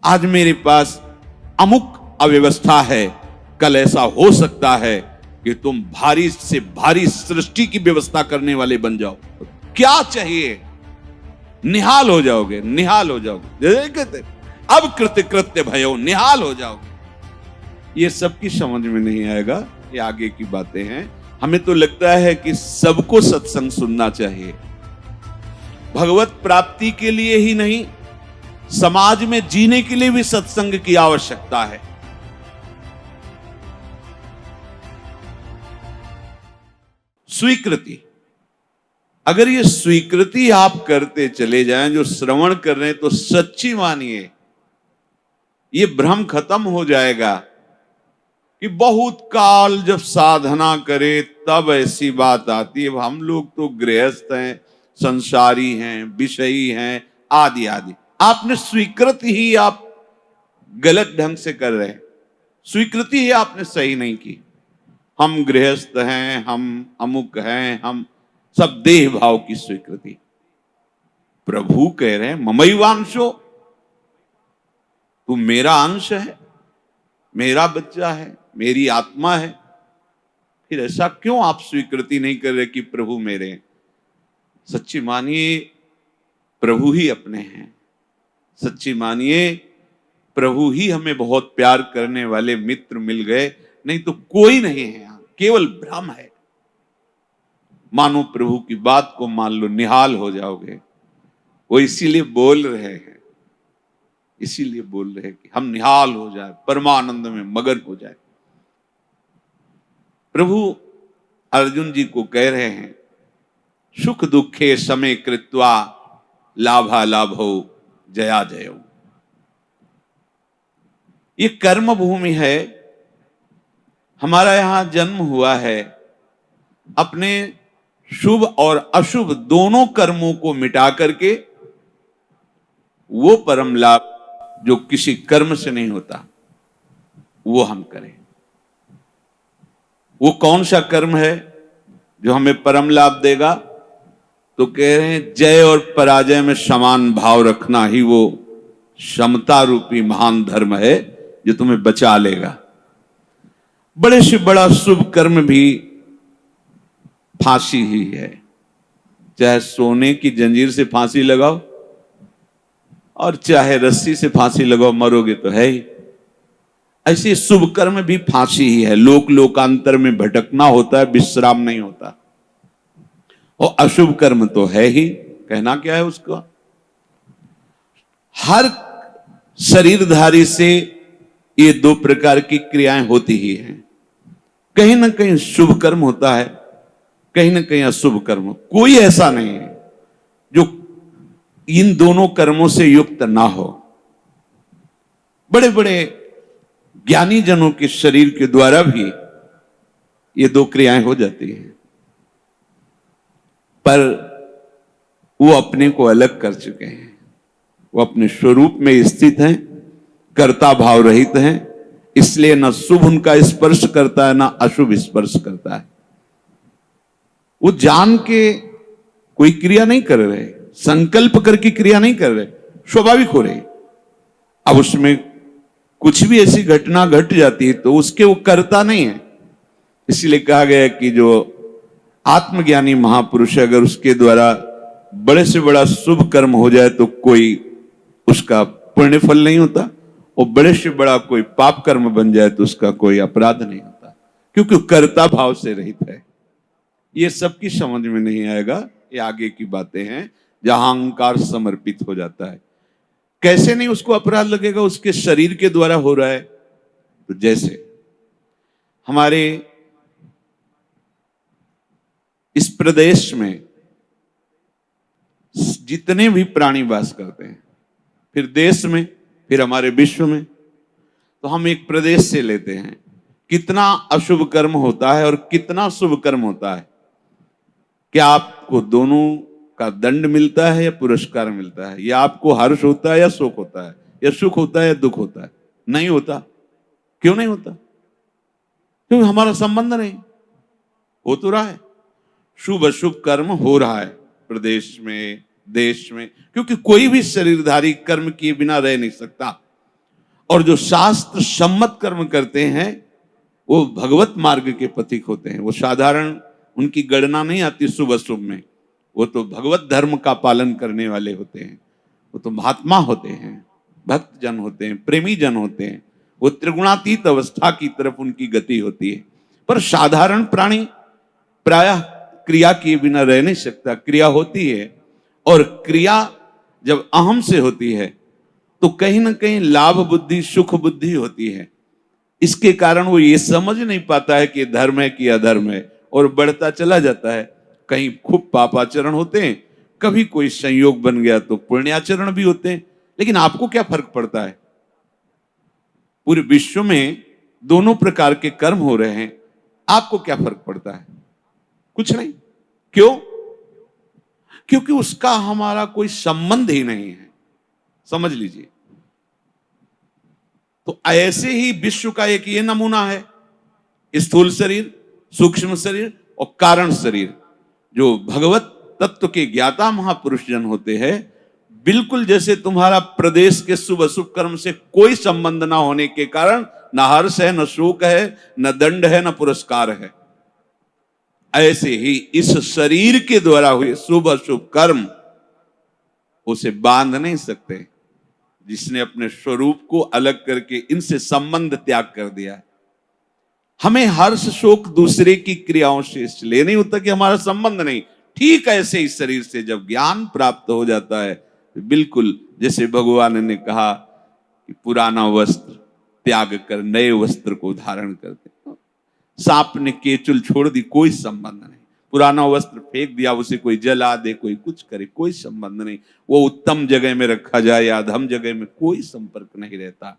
आज मेरे पास अमुक अव्यवस्था है, कल ऐसा हो सकता है कि तुम भारी से भारी सृष्टि की व्यवस्था करने वाले बन जाओ। क्या चाहिए? निहाल हो जाओगे, निहाल हो जाओगे। कहते अब कृत्य कृत्य भयो, निहाल हो जाओगे। ये सबकी समझ में नहीं आएगा, ये आगे की बातें हैं। हमें तो लगता है कि सबको सत्संग सुनना चाहिए, भगवत प्राप्ति के लिए ही नहीं, समाज में जीने के लिए भी सत्संग की आवश्यकता है। स्वीकृति, अगर ये स्वीकृति आप करते चले जाएं, जो श्रवण कर रहे हैं तो सच्ची मानिए, ये भ्रम खत्म हो जाएगा कि बहुत काल जब साधना करे तब ऐसी बात आती है। हम लोग तो गृहस्थ हैं, संसारी हैं, विषयी हैं, आदि आदि। आपने स्वीकृति ही आप गलत ढंग से कर रहे हैं, स्वीकृति ही आपने सही नहीं की। हम गृहस्थ हैं, हम अमुक हैं, हम सब देह भाव की स्वीकृति। प्रभु कह रहे हैं ममैवांशो, तू मेरा अंश है, मेरा बच्चा है, मेरी आत्मा है। फिर ऐसा क्यों आप स्वीकृति नहीं कर रहे कि प्रभु मेरे हैं? सच्ची मानिए प्रभु ही अपने हैं, सच्ची मानिए प्रभु ही हमें बहुत प्यार करने वाले मित्र मिल गए, नहीं तो कोई नहीं है यहां, केवल भ्रम है। मानो प्रभु की बात को मान लो, निहाल हो जाओगे। वो इसीलिए बोल रहे हैं, इसीलिए बोल रहे हैं कि हम निहाल हो जाए, परमानंद में मगन हो जाए। प्रभु अर्जुन जी को कह रहे हैं सुख दुखे समय कृत्वा लाभा लाभो जया जयो। ये कर्म भूमि है, हमारा यहां जन्म हुआ है। अपने शुभ और अशुभ दोनों कर्मों को मिटा करके वो परम लाभ जो किसी कर्म से नहीं होता वो हम करें। वो कौन सा कर्म है जो हमें परम लाभ देगा? तो कह रहे हैं जय और पराजय में समान भाव रखना ही वो समता रूपी महान धर्म है जो तुम्हें बचा लेगा। बड़े से बड़ा शुभ कर्म भी फांसी ही है, चाहे सोने की जंजीर से फांसी लगाओ और चाहे रस्सी से फांसी लगाओ, मरोगे तो है ही। ऐसे शुभ कर्म भी फांसी ही है, लोक लोकांतर में भटकना होता है, विश्राम नहीं होता। और अशुभ कर्म तो है ही, कहना क्या है उसको। हर शरीरधारी से ये दो प्रकार की क्रियाएं होती ही हैं, कहीं ना कहीं शुभ कर्म होता है, कहीं ना कहीं अशुभ कर्म। कोई ऐसा नहीं है जो इन दोनों कर्मों से युक्त ना हो। बड़े बड़े ज्ञानी जनों के शरीर के द्वारा भी ये दो क्रियाएं हो जाती हैं, पर वो अपने को अलग कर चुके हैं, वो अपने स्वरूप में स्थित हैं, कर्ता भाव रहित हैं, इसलिए न शुभ उनका स्पर्श करता है, न अशुभ स्पर्श करता है। वो जान के कोई क्रिया नहीं कर रहे, संकल्प करके क्रिया नहीं कर रहे, स्वाभाविक हो रही। अब उसमें कुछ भी ऐसी घटना घट जाती है तो उसके वो करता नहीं है। इसलिए कहा गया कि जो आत्मज्ञानी महापुरुष है, अगर उसके द्वारा बड़े से बड़ा शुभ कर्म हो जाए तो कोई उसका पुण्य फल नहीं होता, और बड़े से बड़ा कोई पाप कर्म बन जाए तो उसका कोई अपराध नहीं होता, क्योंकि कर्ता भाव से रहित है। ये सबकी समझ में नहीं आएगा, ये आगे की बातें हैं जहां अहंकार समर्पित हो जाता है। कैसे नहीं उसको अपराध लगेगा? उसके शरीर के द्वारा हो रहा है। तो जैसे हमारे इस प्रदेश में जितने भी प्राणी वास करते हैं, फिर देश में, फिर हमारे विश्व में, तो हम एक प्रदेश से लेते हैं, कितना अशुभ कर्म होता है और कितना शुभ कर्म होता है। क्या आपको दोनों का दंड मिलता है या पुरस्कार मिलता है? या आपको हर्ष होता है या शोक होता है? या सुख होता है या दुख होता है? नहीं होता। क्यों नहीं होता? क्योंकि हमारा संबंध नहीं। हो तो रहा है, शुभ अशुभ कर्म हो रहा है प्रदेश में, देश में, क्योंकि कोई भी शरीरधारी कर्म किए बिना रह नहीं सकता। और जो शास्त्र सम्मत कर्म करते हैं वो भगवत मार्ग के पथिक होते हैं। वो साधारण उनकी गणना नहीं आती शुभ अशुभ में, वो तो भगवत धर्म का पालन करने वाले होते हैं। वो तो महात्मा होते हैं, भक्त जन होते हैं, प्रेमी जन होते हैं। वो त्रिगुणातीत अवस्था की तरफ उनकी गति होती है। पर साधारण प्राणी प्रायः क्रिया किए बिना रह नहीं सकता। क्रिया होती है, और क्रिया जब अहम से होती है तो कहीं ना कहीं लाभ बुद्धि, सुख बुद्धि होती है। इसके कारण वो ये समझ नहीं पाता है कि धर्म है कि अधर्म है, और बढ़ता चला जाता है। कहीं खूब पापाचरण होते हैं, कभी कोई संयोग बन गया तो पुण्याचरण भी होते हैं। लेकिन आपको क्या फर्क पड़ता है? पूरे विश्व में दोनों प्रकार के कर्म हो रहे हैं, आपको क्या फर्क पड़ता है? कुछ नहीं। क्यों? क्योंकि उसका हमारा कोई संबंध ही नहीं है। समझ लीजिए। तो ऐसे ही विश्व का एक ये नमूना है, स्थूल शरीर, सूक्ष्म शरीर और कारण शरीर। जो भगवत तत्व के ज्ञाता महापुरुष जन होते हैं, बिल्कुल जैसे तुम्हारा प्रदेश के शुभ अशुभ कर्म से कोई संबंध ना होने के कारण न हर्ष है, न शोक है, न दंड है, न पुरस्कार है, ऐसे ही इस शरीर के द्वारा हुए शुभ अशुभ कर्म उसे बांध नहीं सकते। जिसने अपने स्वरूप को अलग करके इनसे संबंध त्याग कर दिया है। हमें हर्ष शोक दूसरे की क्रियाओं से इसलिए नहीं होता कि हमारा संबंध नहीं। ठीक ऐसे ही शरीर से जब ज्ञान प्राप्त हो जाता है, बिल्कुल जैसे भगवान ने कहा कि पुराना वस्त्र त्याग कर नए वस्त्र को धारण करते। सांप ने केचुल छोड़ दी, कोई संबंध नहीं। पुराना वस्त्र फेंक दिया, उसे कोई जला दे, कोई कुछ करे, कोई संबंध नहीं। वो उत्तम जगह में रखा जाए या अधम जगह में, कोई संपर्क नहीं रहता।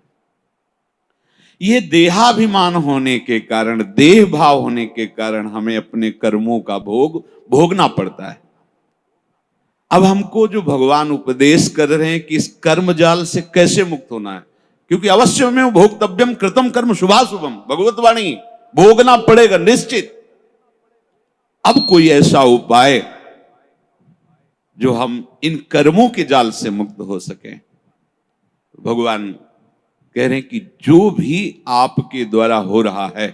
ये देहाभिमान होने के कारण, देह भाव होने के कारण हमें अपने कर्मों का भोग भोगना पड़ता है। अब हमको जो भगवान उपदेश कर रहे हैं कि इस कर्म जाल से कैसे मुक्त होना है, क्योंकि अवश्य में भोक्तव्यम कृतम कर्म शुभाशुभम, भगवत वाणी, भोगना पड़ेगा निश्चित। अब कोई ऐसा उपाय जो हम इन कर्मों के जाल से मुक्त हो सके। भगवान कह रहे हैं कि जो भी आपके द्वारा हो रहा है,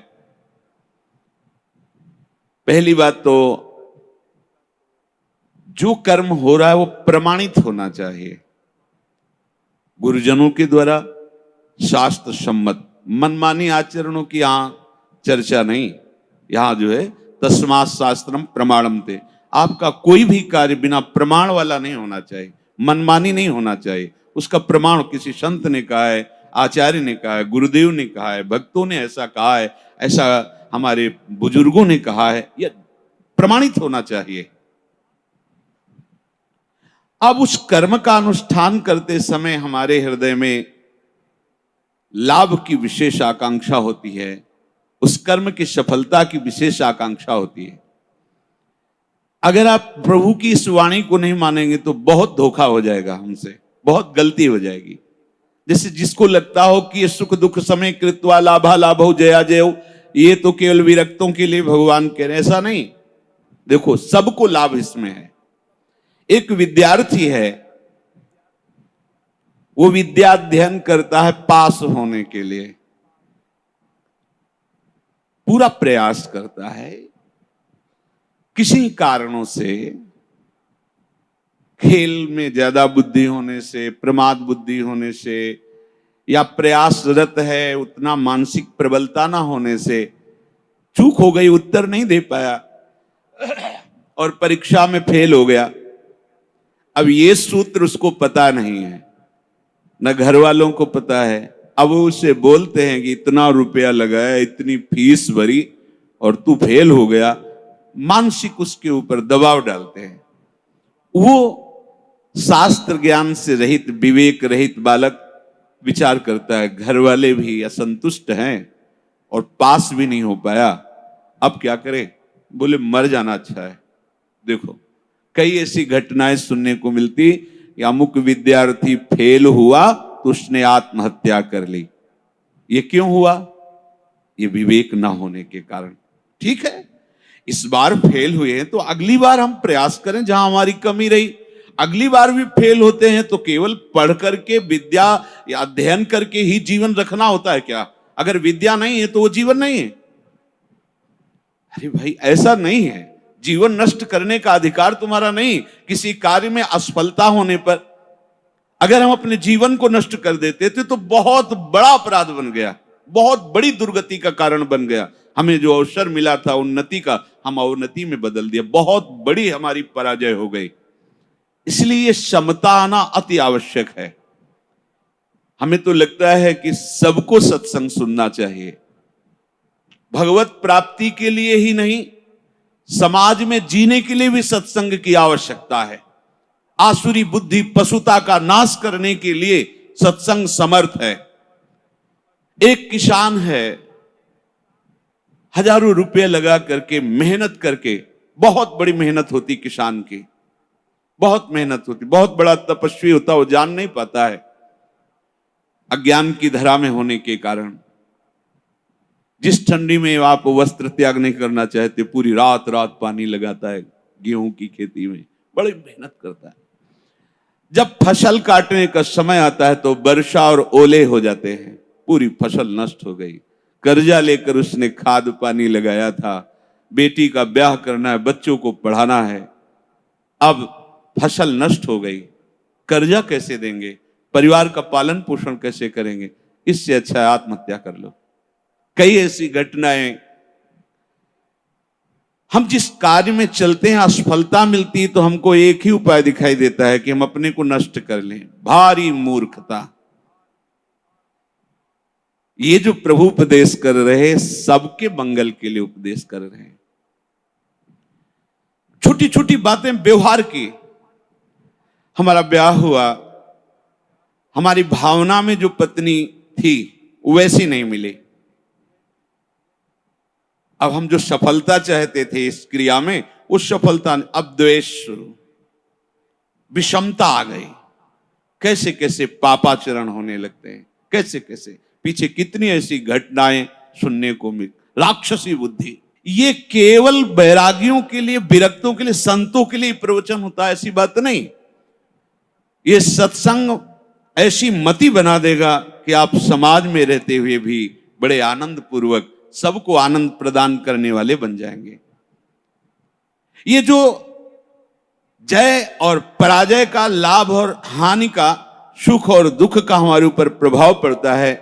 पहली बात तो जो कर्म हो रहा है वो प्रमाणित होना चाहिए, गुरुजनों के द्वारा शास्त्र सम्मत। मनमानी आचरणों की यहां चर्चा नहीं। यहां जो है तस्मात् शास्त्रम प्रमाणम ते, आपका कोई भी कार्य बिना प्रमाण वाला नहीं होना चाहिए, मनमानी नहीं होना चाहिए। उसका प्रमाण किसी संत ने कहा है, आचार्य ने कहा है, गुरुदेव ने कहा है, भक्तों ने ऐसा कहा है, ऐसा हमारे बुजुर्गों ने कहा है, यह प्रमाणित होना चाहिए। अब उस कर्म का अनुष्ठान करते समय हमारे हृदय में लाभ की विशेष आकांक्षा होती है, उस कर्म की सफलता की विशेष आकांक्षा होती है। अगर आप प्रभु की इस वाणी को नहीं मानेंगे तो बहुत धोखा हो जाएगा हमसे, बहुत गलती हो जाएगी। जैसे जिसको लगता हो कि ये सुख दुख समय कृत्वा लाभा लाभो जया जयो, ये तो केवल विरक्तों के लिए भगवान कह रहे हैं, ऐसा नहीं। देखो सबको लाभ इसमें है। एक विद्यार्थी है, वो विद्या अध्ययन करता है पास होने के लिए, पूरा प्रयास करता है। किसी कारणों से, खेल में ज्यादा बुद्धि होने से, प्रमाद बुद्धि होने से, या प्रयासरत है उतना मानसिक प्रबलता ना होने से चूक हो गई, उत्तर नहीं दे पाया और परीक्षा में फेल हो गया। अब ये सूत्र उसको पता नहीं है, न घर वालों को पता है। अब उसे बोलते हैं कि इतना रुपया लगाया, इतनी फीस भरी और तू फेल हो गया। मानसिक उसके ऊपर दबाव डालते हैं। वो शास्त्र ज्ञान से रहित, विवेक रहित बालक विचार करता है, घर वाले भी असंतुष्ट हैं और पास भी नहीं हो पाया, अब क्या करे? बोले मर जाना अच्छा है। देखो कई ऐसी घटनाएं सुनने को मिलती, अमुक विद्यार्थी फेल हुआ तो उसने आत्महत्या कर ली। ये क्यों हुआ? ये विवेक ना होने के कारण। ठीक है, इस बार फेल हुए हैं तो अगली बार हम प्रयास करें जहां हमारी कमी रही। अगली बार भी फेल होते हैं तो केवल पढ़ करके विद्या या अध्ययन करके ही जीवन रखना होता है क्या? अगर विद्या नहीं है तो वो जीवन नहीं है। अरे भाई, ऐसा नहीं है। जीवन नष्ट करने का अधिकार तुम्हारा नहीं। किसी कार्य में असफलता होने पर अगर हम अपने जीवन को नष्ट कर देते थे तो बहुत बड़ा अपराध बन गया, बहुत बड़ी दुर्गति का कारण बन गया। हमें जो अवसर मिला था उन्नति का, हम अवनति में बदल दिया, बहुत बड़ी हमारी पराजय हो गई। इसलिए ये क्षमता आना अति आवश्यक है। हमें तो लगता है कि सबको सत्संग सुनना चाहिए, भगवत प्राप्ति के लिए ही नहीं, समाज में जीने के लिए भी सत्संग की आवश्यकता है। आसुरी बुद्धि पशुता का नाश करने के लिए सत्संग समर्थ है। एक किसान है, हजारों रुपए लगा करके मेहनत करके, बहुत बड़ी मेहनत होती किसान की, बहुत मेहनत होती, बहुत बड़ा तपस्वी होता, वो जान नहीं पाता है अज्ञान की धरा में होने के कारण। जिस ठंडी में आप वस्त्र त्याग नहीं करना चाहते, पूरी रात रात पानी लगाता है गेहूं की खेती में, बड़ी मेहनत करता है। जब फसल काटने का समय आता है तो वर्षा और ओले हो जाते हैं, पूरी फसल नष्ट हो गई। कर्जा लेकर उसने खाद पानी लगाया था, बेटी का ब्याह करना है, बच्चों को पढ़ाना है, अब फसल नष्ट हो गई। कर्जा कैसे देंगे, परिवार का पालन पोषण कैसे करेंगे? इससे अच्छा है आत्महत्या कर लो। कई ऐसी घटनाएं, हम जिस कार्य में चलते हैं असफलता मिलती है तो हमको एक ही उपाय दिखाई देता है कि हम अपने को नष्ट कर लें। भारी मूर्खता। ये जो प्रभु उपदेश कर रहे हैं, सबके मंगल के लिए उपदेश कर रहे हैं। छोटी छोटी बातें व्यवहार की। हमारा ब्याह हुआ, हमारी भावना में जो पत्नी थी वैसी नहीं मिली। अब हम जो सफलता चाहते थे इस क्रिया में, उस सफलता ने, अब द्वेष शुरू, विषमता आ गई। कैसे कैसे पापाचरण होने लगते हैं, कैसे कैसे पीछे कितनी ऐसी घटनाएं सुनने को मिल। राक्षसी बुद्धि। ये केवल बैरागियों के लिए, विरक्तों के लिए, संतों के लिए प्रवचन होता है, ऐसी बात नहीं। ये सत्संग ऐसी मति बना देगा कि आप समाज में रहते हुए भी बड़े आनंद पूर्वक सबको आनंद प्रदान करने वाले बन जाएंगे। ये जो जय और पराजय का, लाभ और हानि का, सुख और दुख का हमारे ऊपर प्रभाव पड़ता है,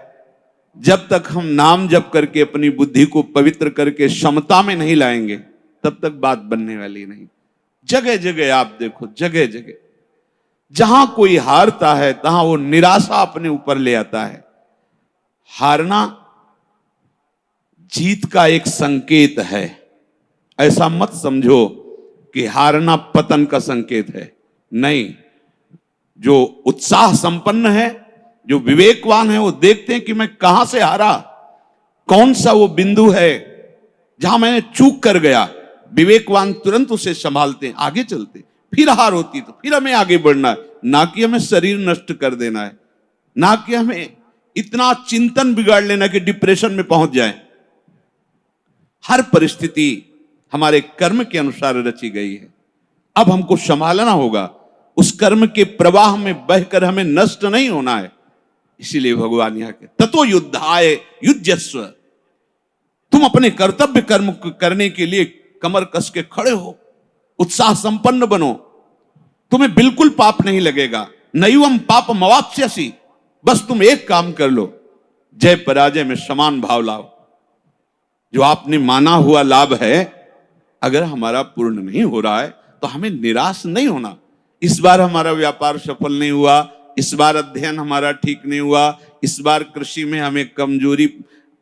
जब तक हम नाम जप करके अपनी बुद्धि को पवित्र करके समता में नहीं लाएंगे, तब तक बात बनने वाली नहीं। जगह जगह आप देखो, जगह जगह जहां कोई हारता है तहां वो निराशा अपने ऊपर ले आता है। हारना जीत का एक संकेत है। ऐसा मत समझो कि हारना पतन का संकेत है, नहीं। जो उत्साह संपन्न है, जो विवेकवान है, वो देखते हैं कि मैं कहां से हारा, कौन सा वो बिंदु है जहां मैंने चूक कर गया। विवेकवान तुरंत उसे संभालते हैं, आगे चलते। फिर हार होती तो फिर हमें आगे बढ़ना है, ना कि हमें शरीर नष्ट कर देना है, ना कि हमें इतना चिंतन बिगाड़ लेना कि डिप्रेशन में पहुंच जाए। हर परिस्थिति हमारे कर्म के अनुसार रची गई है। अब हमको संभालना होगा, उस कर्म के प्रवाह में बहकर हमें नष्ट नहीं होना है। इसीलिए भगवान यहाँ के ततो युद्धाय युज्यस्व। तुम अपने कर्तव्य कर्म करने के लिए कमर कस के खड़े हो, उत्साह संपन्न बनो, तुम्हें बिल्कुल पाप नहीं लगेगा। नैवम पाप मवाप्स्यसि। बस तुम एक काम कर लो, जय पराजय में समान भाव लाओ। जो आपने माना हुआ लाभ है, अगर हमारा पूर्ण नहीं हो रहा है तो हमें निराश नहीं होना। इस बार हमारा व्यापार सफल नहीं हुआ, इस बार अध्ययन हमारा ठीक नहीं हुआ, इस बार कृषि में हमें कमजोरी,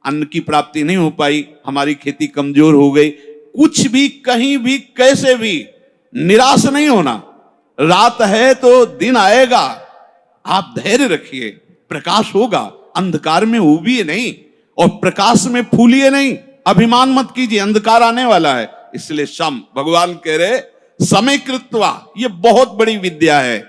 अन्न की प्राप्ति नहीं हो पाई, हमारी खेती कमजोर हो गई, कुछ भी, कहीं भी, कैसे भी निराश नहीं होना। रात है तो दिन आएगा, आप धैर्य रखिए, प्रकाश होगा। अंधकार में उबिए नहीं और प्रकाश में फूलिए नहीं। अभिमान मत कीजिए, अंधकार आने वाला है। इसलिए सम, भगवान कह रहे समय कृत्वा, ये बहुत बड़ी विद्या है।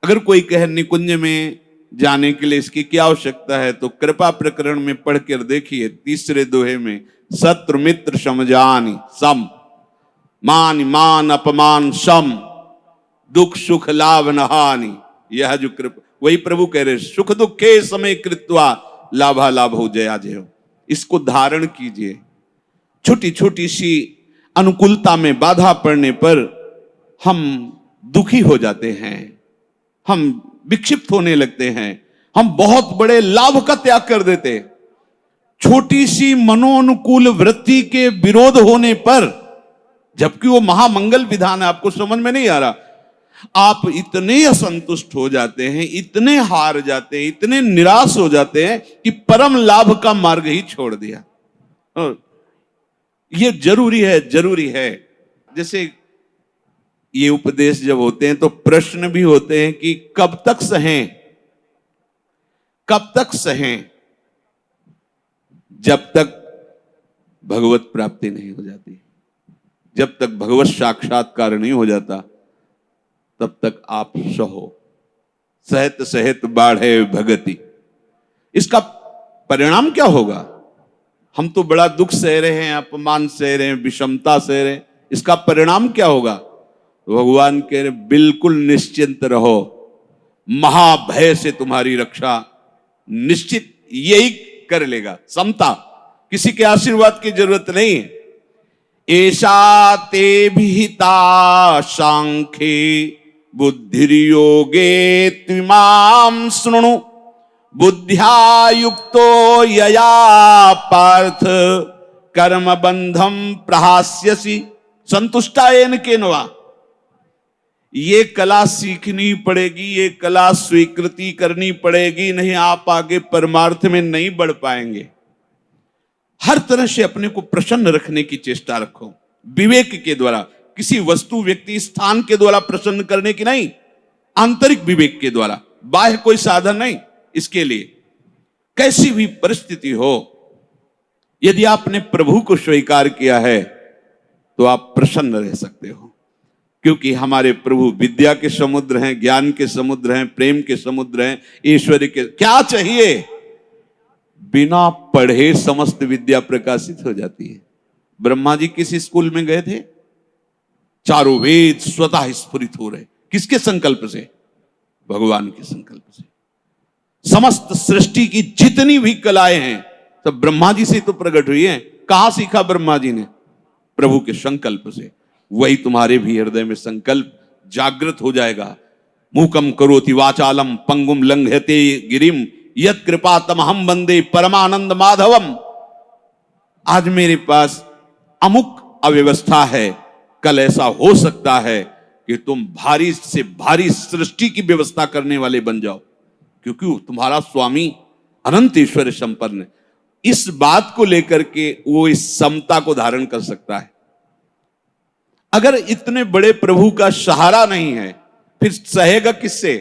अगर कोई कहे निकुंज में जाने के लिए इसकी क्या आवश्यकता है, तो कृपा प्रकरण में पढ़कर देखिए, तीसरे दोहे में, शत्रु मित्र समझानी सम, मान मान अपमान सम, दुख सुख लाभ न हानि, यह जो कृपा, वही प्रभु कह रहे सुख दुखे समय कृत्वा लाभा लाभ हो जया जय। इसको धारण कीजिए। छोटी छोटी सी अनुकूलता में बाधा पड़ने पर हम दुखी हो जाते हैं, हम विक्षिप्त होने लगते हैं, हम बहुत बड़े लाभ का त्याग कर देते। छोटी सी मनोनुकूल वृत्ति के विरोध होने पर, जबकि वो महामंगल विधान है, आपको समझ में नहीं आ रहा, आप इतने असंतुष्ट हो जाते हैं, इतने हार जाते हैं, इतने निराश हो जाते हैं कि परम लाभ का मार्ग ही छोड़ दिया। और ये जरूरी है, जरूरी है। जैसे ये उपदेश जब होते हैं तो प्रश्न भी होते हैं कि कब तक सहें, कब तक सहें? जब तक भगवत प्राप्ति नहीं हो जाती, जब तक भगवत साक्षात्कार नहीं हो जाता, तब तक आप सहो। सहत सहत बाढ़े भगति। इसका परिणाम क्या होगा? हम तो बड़ा दुख सह रहे हैं, अपमान सह रहे हैं, विषमता सह रहे हैं, इसका परिणाम क्या होगा? भगवान कह रहे बिल्कुल निश्चिंत रहो, महाभय से तुम्हारी रक्षा निश्चित यही कर लेगा। समता, किसी के आशीर्वाद की जरूरत नहीं है। ऐसा ते विहिता सांख्ये बुद्धिर्योगे त्विमां शृणु, बुद्ध्या युक्तो यया पार्थ कर्म बंधम प्रहास्यसि संतुष्टायेन केनवा। ये कला सीखनी पड़ेगी, ये कला स्वीकृति करनी पड़ेगी, नहीं आप आगे परमार्थ में नहीं बढ़ पाएंगे। हर तरह से अपने को प्रसन्न रखने की चेष्टा रखो, विवेक के द्वारा, किसी वस्तु व्यक्ति स्थान के द्वारा प्रसन्न करने की नहीं, आंतरिक विवेक के द्वारा, बाह्य कोई साधन नहीं। इसके लिए कैसी भी परिस्थिति हो, यदि आपने प्रभु को स्वीकार किया है तो आप प्रसन्न रह सकते हो, क्योंकि हमारे प्रभु विद्या के समुद्र हैं, ज्ञान के समुद्र हैं, प्रेम के समुद्र हैं, ईश्वर के। क्या चाहिए? बिना पढ़े समस्त विद्या प्रकाशित हो जाती है। ब्रह्मा जी किस स्कूल में गए थे? चारों वेद स्वतः स्फुरित हो रहे। किसके संकल्प से? भगवान के संकल्प से। समस्त सृष्टि की जितनी भी कलाएं हैं सब ब्रह्मा जी से तो प्रकट हुई हैं। कहां सीखा ब्रह्मा जी ने? प्रभु के संकल्प से। वही तुम्हारे भी हृदय में संकल्प जागृत हो जाएगा। मूकम करोति वाचालम पंगुम लंघयते गिरिम यत् कृपा तमहम वंदे परमानंद माधवम। आज मेरे पास अमुक अव्यवस्था है, कल ऐसा हो सकता है कि तुम भारी से भारी सृष्टि की व्यवस्था करने वाले बन जाओ, क्योंकि तुम्हारा स्वामी अनंत ईश्वर संपन्न है। इस बात को लेकर के वो इस समता को धारण कर सकता है। अगर इतने बड़े प्रभु का सहारा नहीं है, फिर सहेगा किससे?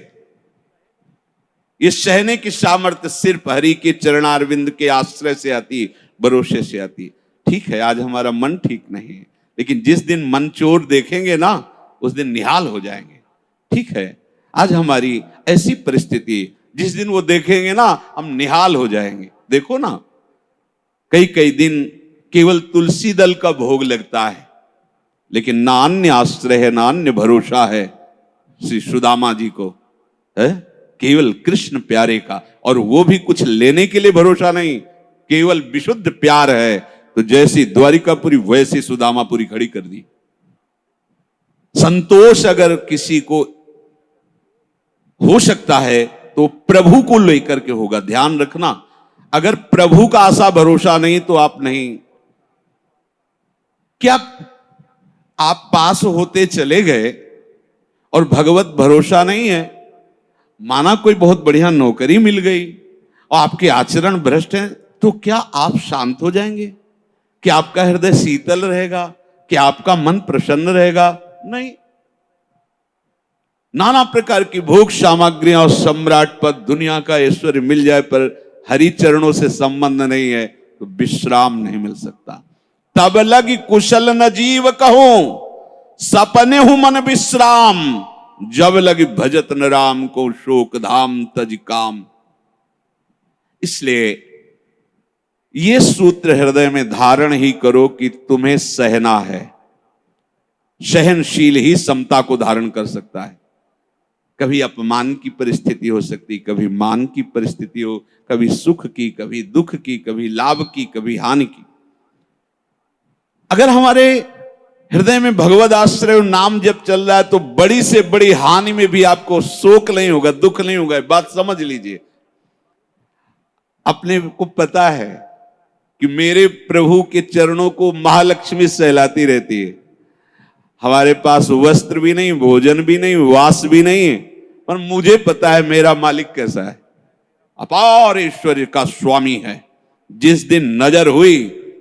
ये सहने की सामर्थ्य सिर्फ हरि के चरणारविंद के आश्रय से आती है, भरोसे से आती है। ठीक है, आज हमारा मन ठीक नहीं है, लेकिन जिस दिन मन चोर देखेंगे ना, उस दिन निहाल हो जाएंगे। ठीक है, आज हमारी ऐसी परिस्थिति, जिस दिन वो देखेंगे ना, हम निहाल हो जाएंगे। देखो ना, कई कई दिन केवल तुलसी दल का भोग लगता है, लेकिन ना अन्य आश्रय है, ना अन्य भरोसा है श्री सुदामा जी को, है केवल कृष्ण प्यारे का। और वो भी कुछ लेने के लिए भरोसा नहीं, केवल विशुद्ध प्यार है। तो जैसी द्वारिकापुरी वैसी सुदामापुरी खड़ी कर दी। संतोष अगर किसी को हो सकता है तो प्रभु को लेकर के होगा। ध्यान रखना, अगर प्रभु का आशा भरोसा नहीं तो आप नहीं। क्या आप पास होते चले गए और भगवत भरोसा नहीं है? माना कोई बहुत बढ़िया नौकरी मिल गई और आपके आचरण भ्रष्ट है, तो क्या आप शांत हो जाएंगे? क्या आपका हृदय शीतल रहेगा? क्या आपका मन प्रसन्न रहेगा? नहीं। नाना प्रकार की भोग सामग्रियां और सम्राट पद, दुनिया का ऐश्वर्य मिल जाए, पर हरि चरणों से संबंध नहीं है तो विश्राम नहीं मिल सकता। तब लगी कुशल न जीव कहूं, सपने हूं मन विश्राम, जब लगी भजत न राम को शोक धाम तज काम। इसलिए ये सूत्र हृदय में धारण ही करो कि तुम्हें सहना है। सहनशील ही समता को धारण कर सकता है। कभी अपमान की परिस्थिति हो सकती, कभी मान की परिस्थिति हो, कभी सुख की, कभी दुख की, कभी लाभ की, कभी हानि की। अगर हमारे हृदय में भगवद आश्रय और नाम जब चल रहा है तो बड़ी से बड़ी हानि में भी आपको शोक नहीं होगा, दुख नहीं होगा। बात समझ लीजिए। अपने को पता है कि मेरे प्रभु के चरणों को महालक्ष्मी सहलाती रहती है। हमारे पास वस्त्र भी नहीं, भोजन भी नहीं, वास भी नहीं है, पर मुझे पता है मेरा मालिक कैसा है। अपार ऐश्वर्य का स्वामी है। जिस दिन नजर हुई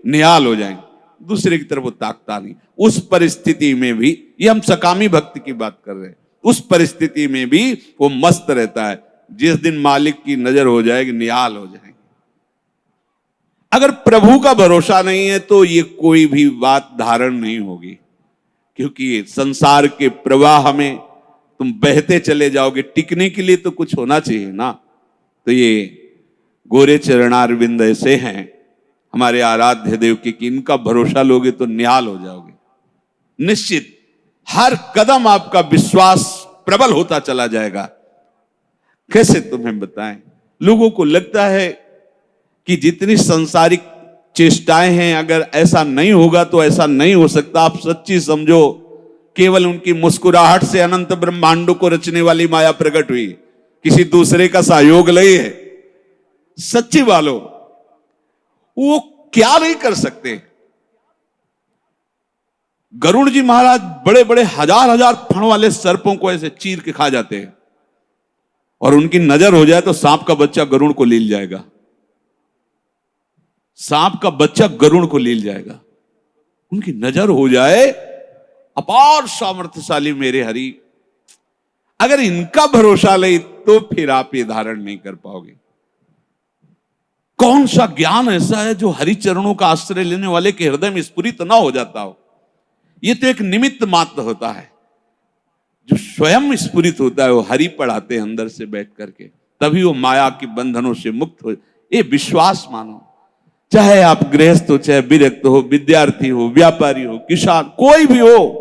निहाल हो जाएंगे, दूसरे की तरफ वो ताकता नहीं। उस परिस्थिति में भी, ये हम सकामी भक्ति की बात कर रहे हैं, उस परिस्थिति में भी वो मस्त रहता है। जिस दिन मालिक की नजर हो जाएगी निहाल हो जाएंगे। अगर प्रभु का भरोसा नहीं है तो ये कोई भी बात धारण नहीं होगी, क्योंकि संसार के प्रवाह में तुम बहते चले जाओगे। टिकने के लिए तो कुछ होना चाहिए ना। तो ये गोरे चरणारविंद ऐसे हैं हमारे आराध्य देव के कि इनका भरोसा लोगे तो निहाल हो जाओगे। निश्चित हर कदम आपका विश्वास प्रबल होता चला जाएगा। कैसे तुम्हें बताएं, लोगों को लगता है कि जितनी सांसारिक चेष्टाएं हैं, अगर ऐसा नहीं होगा तो ऐसा नहीं हो सकता। आप सच्ची समझो, केवल उनकी मुस्कुराहट से अनंत ब्रह्मांडों को रचने वाली माया प्रकट हुई, किसी दूसरे का सहयोग नहीं है। सच्ची वालों, वो क्या नहीं कर सकते। गरुड़ जी महाराज बड़े बड़े हजार हजार फण वाले सर्पों को ऐसे चीर के खा जाते हैं, और उनकी नजर हो जाए तो सांप का बच्चा गरुड़ को लील जाएगा। सांप का बच्चा गरुड़ को लील जाएगा, उनकी नजर हो जाए। अपार सामर्थ्यशाली मेरे हरि। अगर इनका भरोसा नहीं तो फिर आप ये धारण नहीं कर पाओगे। कौन सा ज्ञान ऐसा है जो हरि चरणों का आश्रय लेने वाले के हृदय में स्फुरित ना हो जाता हो। ये तो एक निमित्त मात्र होता है। जो स्वयं स्फुरित होता है वो हरि पढ़ाते हैं अंदर से बैठ करके, तभी वो माया के बंधनों से मुक्त हो। ये विश्वास मानो। चाहे आप गृहस्थ हो, चाहे विरक्त हो, विद्यार्थी हो, व्यापारी हो, किसान, कोई भी हो,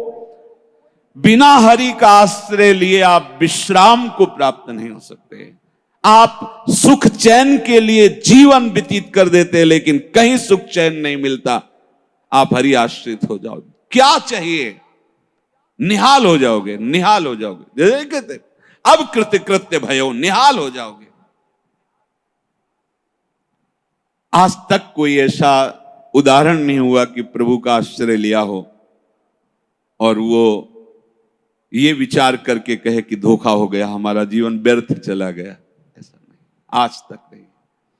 बिना हरि का आश्रय लिए आप विश्राम को प्राप्त नहीं हो सकते। आप सुख चैन के लिए जीवन व्यतीत कर देते हैं, लेकिन कहीं सुख चैन नहीं मिलता। आप हरि आश्रित हो जाओ, क्या चाहिए निहाल हो जाओगे, निहाल हो जाओगे। जैसे कहते अब कृत्य कृत्य भयो, निहाल हो जाओगे। आज तक कोई ऐसा उदाहरण नहीं हुआ कि प्रभु का आश्रय लिया हो और वो ये विचार करके कहे कि धोखा हो गया, हमारा जीवन व्यर्थ चला गया। ऐसा नहीं, आज तक।